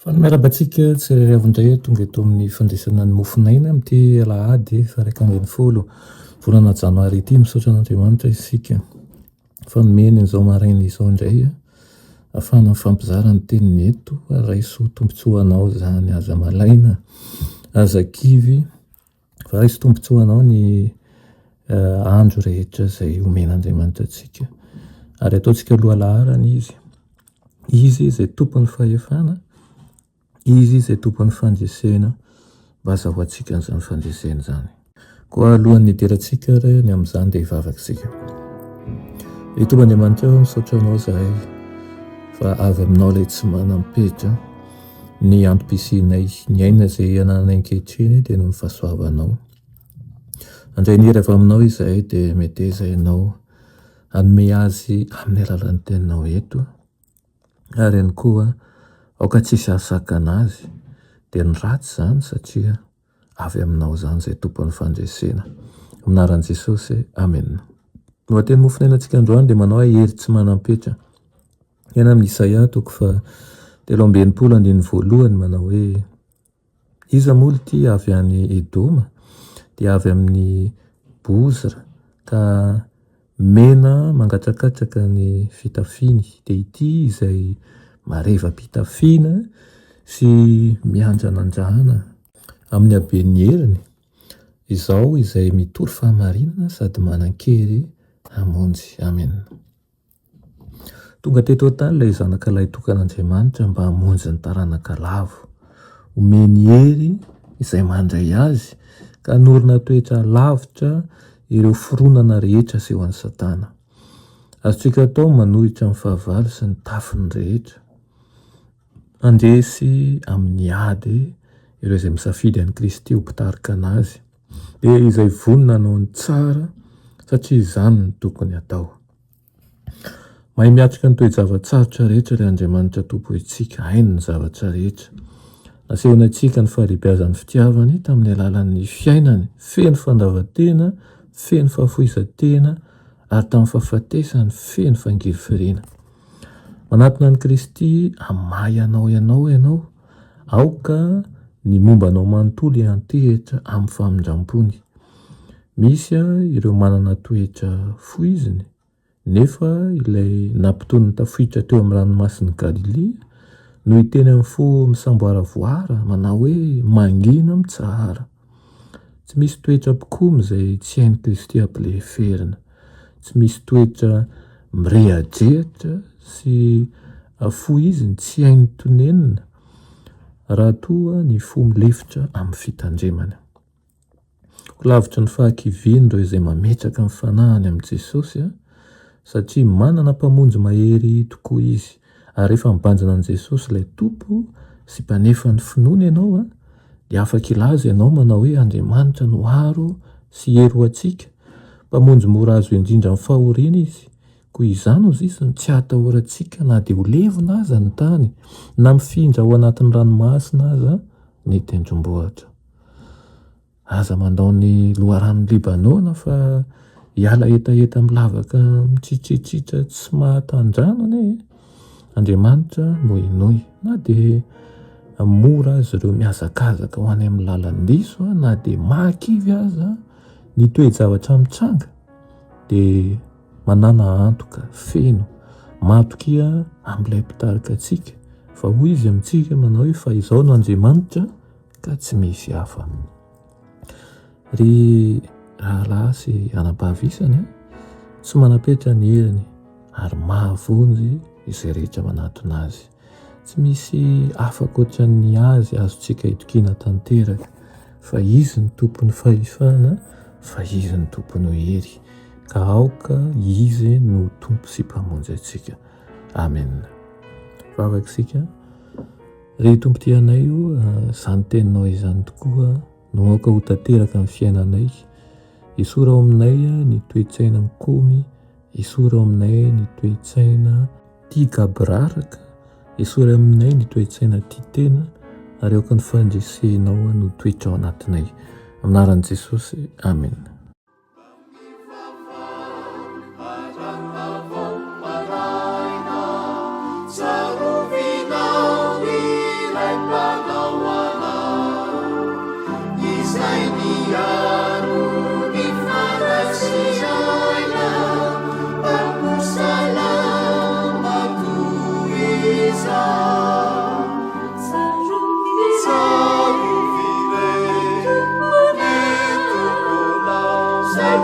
Fa miarabantsika tsy reriavindray tonga eto amin'ny fandraisana ny mofinaina amin'ity alahady fa 1 volana janoary ity misaotra an'Andriamanitra isika. Fanomeny an'izao maraina izao indray ahafahana mifampizara ny teniny eto, raiso tombotsoanao zany aza malaina, aza kivy, fa raiso tombotsoanao ny andro rehetra izay omen'Andriamanitra antsika. Ary ataontsika aloha laharana izy izay tompon'ny fahefana, izy izay tompon'ny fandresena, mba azahoantsika an'izany fandresena zany. Koa alohan'ny hiderantsika ny amin'izany dia hivavaka. Tompo Andriamanitra misaotra anao zahay fa avy aminao ilay tsy manam-petra, ny antom-pisianay, ny aina izay anananay ankehitriny dia noho ny fahasoavanao. Andray ny hery avy aminao izahay dia meteza ianao hanome azy amin'ny alalan'ny teninao eto, ary ihany koa aoka tsisy ahasakana azy dia ny ratsy zany satria avy aminao zany izay tompon'ny fandresena. Aminaran'i Jesosy, amen. Lohateny mofinainantsika androany dia manao hery tsy manam-petra. Eny amin'ny Isaia 30:1 manao hoe: iza moa ity avy any Edoma, dia avy amin'ny Bozra ka mena mangatrakatraka ny fitafiny, dia ity izay mareva-pitafiana sy miandranandrahana amin'ny haben'ny heriny, izao izay mitory fahamarinana sady manan-kery hamonjy. Amen. Tonga teto an-tany ilay zanak'alahy tokan'Andriamanitra mba hamonjy ny taranaka lavo, omeny hery izay mandray azy ka hanorina toetra lavitra ireo foronana rehetra seho an'ny Satana. Azontsika atao manohitra ny fahavalo sy ny tafiny rehetra, andresy amin'ny ady ireo izay misafidy an'i Kristy ho mpitarika anazy, dia izay vonona hanao ny tsara satria izany ny tokony atao. Mahay miatrika ny toe-javatsarotra rehetra ilay Andriamanitra Tompo itsika, hainy ny zavatra rehetra. Nasehona antsika ny fahalehibiazan'ny fitiavany tamin'ny alalan'ny fiainany feno fandavan-tena, feno fahafoizan-tena, ary tamin'ny fahafatesany feno fangirifirina. Manatona an'i Kristy hamahy anao ianao, aoka ny mombanao manontolo ihantehitra amin'ny famindrampony. Misy ireo manana toetra foiziny, nefa ilay nampitony tafohitra teo amin'ny ranomasin'i Galilea no hiteny amin'ny fo misamboaravoara manao hoe mangina mitsahara. Tsy misy toetra pikomy izay tsy hain'i Kristy ampileferina, tsy misy toetra mirehadrehatra sy foiziny tsy hain'ny tonenina raha toa ny fo milefitra amin'ny fitandremana. Lavitra ny fahakiviany ireo izay mametraka ny fanahany amin'i Jesosy, satria manana mpamonjy mahery tokoa izy, ary rehefa mibanjina an'i Jesosy ilay tompo sy mpanefa ny finoana ianao dia afaka ilaza ianao manao hoe Andriamanitra no aro sy hery antsika, mpamonjy mora azo indrindra amin'ny fahoriana izy. Koa izany ho zisiny tsy hatahorantsika na dia ho levona aza ny tany, na mifindra ao anatin'ny ranomasina aza ny tendrombohitra. Aza mandao ny loharanon'ny Libanona fa hiala hetaheta milavaka mitritritritra tsy mahatandrano anie. Andriamanitra nohinohy, na dia mora azy ireo mihazakazaka ho any amin'ny lalan'ny diso, na dia mahakivy aza ny toe-javatra mitranga, dia manana antoka feno matokia amin'ilay mpitarika antsika, fa hoy izy amintsika manao hoe fa izao no Andriamanitra ka tsy misy hafa. Ry rahalahy sy anam-pahavisany, tsy manam-petra ny heriny ary mahavonjy izay rehetra manatona azy. Tsy misy hafa ankoatran'ny azy azontsika hitokiana tanteraka, fa izy ny tompon'ny fahefana, fa izy ny tompon'ny hery, ka aoka izy no tompo sy mpamonjy antsika. Amen. Vavaka isika. Ry tompo tianay io, izany teninao izany tokoa no aoka ho tanteraka amin'ny fiainanay. Isora ao aminay ny toe-tsaina mikomy, isora ao aminay ny toe-tsaina tia gabraraka, isora aminay ny toe-tsaina tia tena, ary aoka ny fandresenao no toetra ao anatinay. Aminaran'i Jesosy, amen.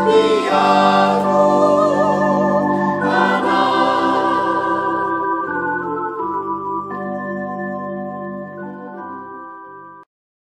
Piaro